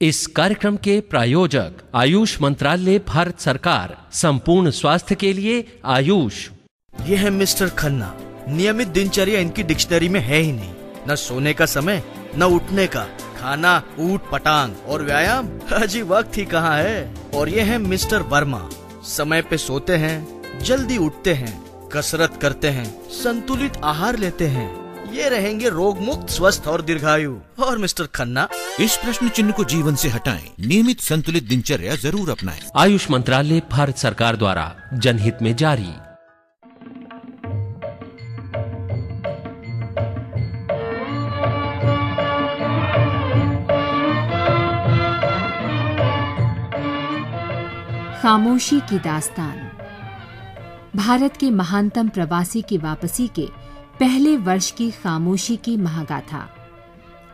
इस कार्यक्रम के प्रायोजक आयुष मंत्रालय, भारत सरकार। संपूर्ण स्वास्थ्य के लिए आयुष। ये है मिस्टर खन्ना। नियमित दिनचर्या इनकी डिक्शनरी में है ही नहीं। न सोने का समय, न उठने का, खाना ऊट पटांग और व्यायाम अजी वक्त ही कहाँ है। और ये है मिस्टर वर्मा। समय पे सोते हैं, जल्दी उठते हैं, कसरत करते हैं, संतुलित आहार लेते हैं। ये रहेंगे रोग मुक्त, स्वस्थ और दीर्घायु। और मिस्टर खन्ना, इस प्रश्न चिन्ह को जीवन से हटाएं। नियमित संतुलित दिनचर्या जरूर अपनाएं। आयुष मंत्रालय, भारत सरकार द्वारा जनहित में जारी। खामोशी की दास्तान। भारत के महानतम प्रवासी की वापसी के पहले वर्ष की खामोशी की महागाथा।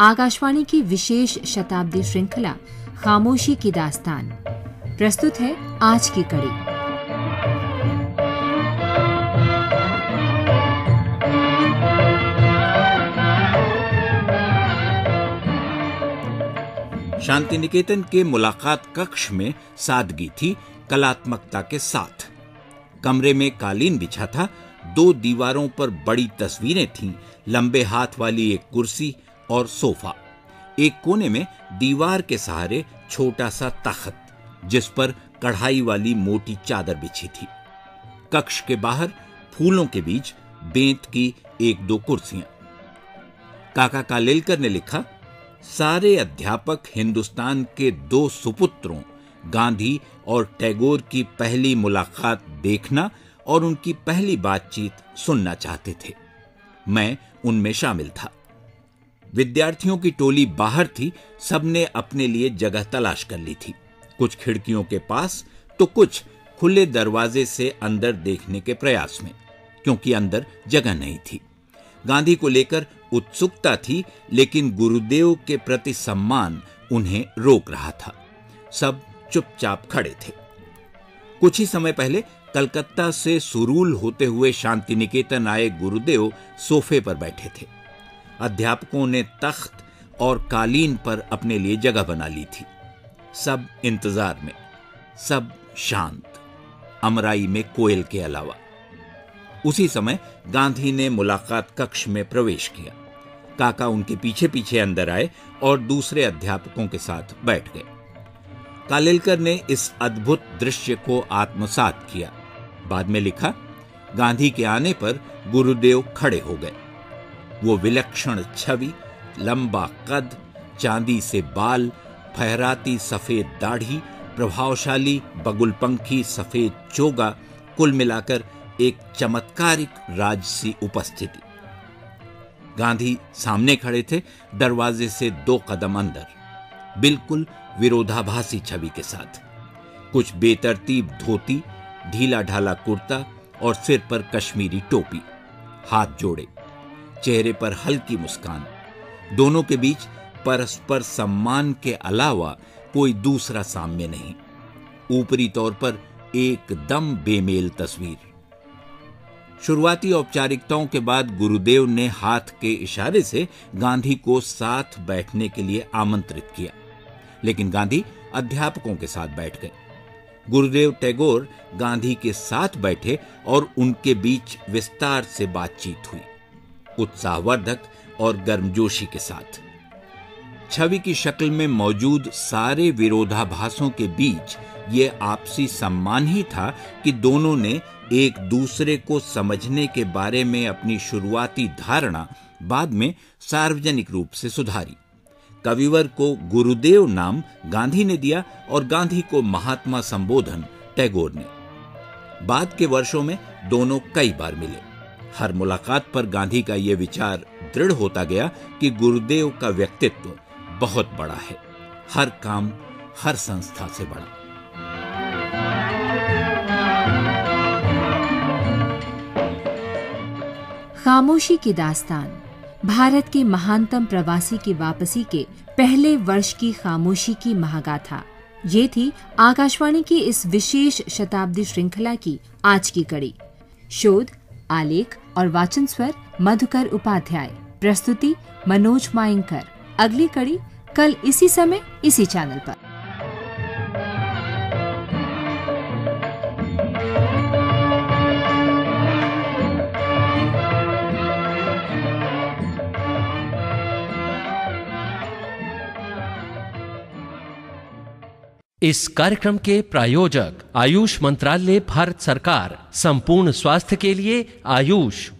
आकाशवाणी की विशेष शताब्दी श्रृंखला खामोशी की दास्तान प्रस्तुत है आज की कड़ी। शांति निकेतन के मुलाकात कक्ष में सादगी थी कलात्मकता के साथ। कमरे में कालीन बिछा था, 2 दीवारों पर बड़ी तस्वीरें थीं, लंबे हाथ वाली एक कुर्सी और सोफा। एक कोने में दीवार के सहारे छोटा सा तख्त, जिस पर कढ़ाई वाली मोटी चादर बिछी थी। कक्ष के बाहर फूलों के बीच बेंत की 1-2 कुर्सियां। काका कालेलकर ने लिखा, सारे अध्यापक हिंदुस्तान के 2 सुपुत्रों गांधी और टैगोर की पहली मुलाकात देखना और उनकी पहली बातचीत सुनना चाहते थे। मैं उनमें शामिल था। विद्यार्थियों की टोली बाहर थी, सबने अपने लिए जगह तलाश कर ली थी। कुछ खिड़कियों के पास तो कुछ खुले दरवाजे से अंदर देखने के प्रयास में, क्योंकि अंदर जगह नहीं थी। गांधी को लेकर उत्सुकता थी, लेकिन गुरुदेव के प्रति सम्मान उन्हें रोक रहा था। सब चुपचाप खड़े थे। कुछ ही समय पहले कलकत्ता से सुरूल होते हुए शांति निकेतन आए गुरुदेव सोफे पर बैठे थे। अध्यापकों ने तख्त और कालीन पर अपने लिए जगह बना ली थी। सब इंतजार में, सब शांत, अमराई में कोयल के अलावा। उसी समय गांधी ने मुलाकात कक्ष में प्रवेश किया। काका उनके पीछे पीछे अंदर आए और दूसरे अध्यापकों के साथ बैठ गए। कालेलकर ने इस अद्भुत दृश्य को आत्मसात किया। बाद में लिखा, गांधी के आने पर गुरुदेव खड़े हो गए। वो विलक्षण छवि, लंबा कद, चांदी से बाल, फहराती सफेद दाढ़ी, प्रभावशाली बगुलपंखी सफेद चोगा, कुल मिलाकर एक चमत्कारिक राजसी उपस्थिति। गांधी सामने खड़े थे, दरवाजे से 2 कदम अंदर, बिल्कुल विरोधाभासी छवि के साथ। कुछ बेतरतीब धोती, ढीला ढाला कुर्ता और सिर पर कश्मीरी टोपी, हाथ जोड़े, चेहरे पर हल्की मुस्कान। दोनों के बीच परस्पर सम्मान के अलावा कोई दूसरा साम्य नहीं। ऊपरी तौर पर एकदम बेमेल तस्वीर। शुरुआती औपचारिकताओं के बाद गुरुदेव ने हाथ के इशारे से गांधी को साथ बैठने के लिए आमंत्रित किया, लेकिन गांधी अध्यापकों के साथ बैठ गए। गुरुदेव टैगोर गांधी के साथ बैठे और उनके बीच विस्तार से बातचीत हुई, उत्साहवर्धक और गर्मजोशी के साथ। छवि की शक्ल में मौजूद सारे विरोधाभासों के बीच ये आपसी सम्मान ही था कि दोनों ने एक दूसरे को समझने के बारे में अपनी शुरुआती धारणा बाद में सार्वजनिक रूप से सुधारी। कविवर को गुरुदेव नाम गांधी ने दिया और गांधी को महात्मा संबोधन टैगोर ने। बाद के वर्षों में दोनों कई बार मिले। हर मुलाकात पर गांधी का यह विचार दृढ़ होता गया कि गुरुदेव का व्यक्तित्व बहुत बड़ा है, हर काम, हर संस्था से बड़ा। खामोशी की दास्तान। भारत के महानतम प्रवासी की वापसी के पहले वर्ष की खामोशी की महागाथा। ये थी आकाशवाणी की इस विशेष शताब्दी श्रृंखला की आज की कड़ी। शोध, आलेख और वाचन स्वर मधुकर उपाध्याय। प्रस्तुति मनोज मायंकर। अगली कड़ी कल इसी समय इसी चैनल पर। इस कार्यक्रम के प्रायोजक आयुष मंत्रालय, भारत सरकार। संपूर्ण स्वास्थ्य के लिए आयुष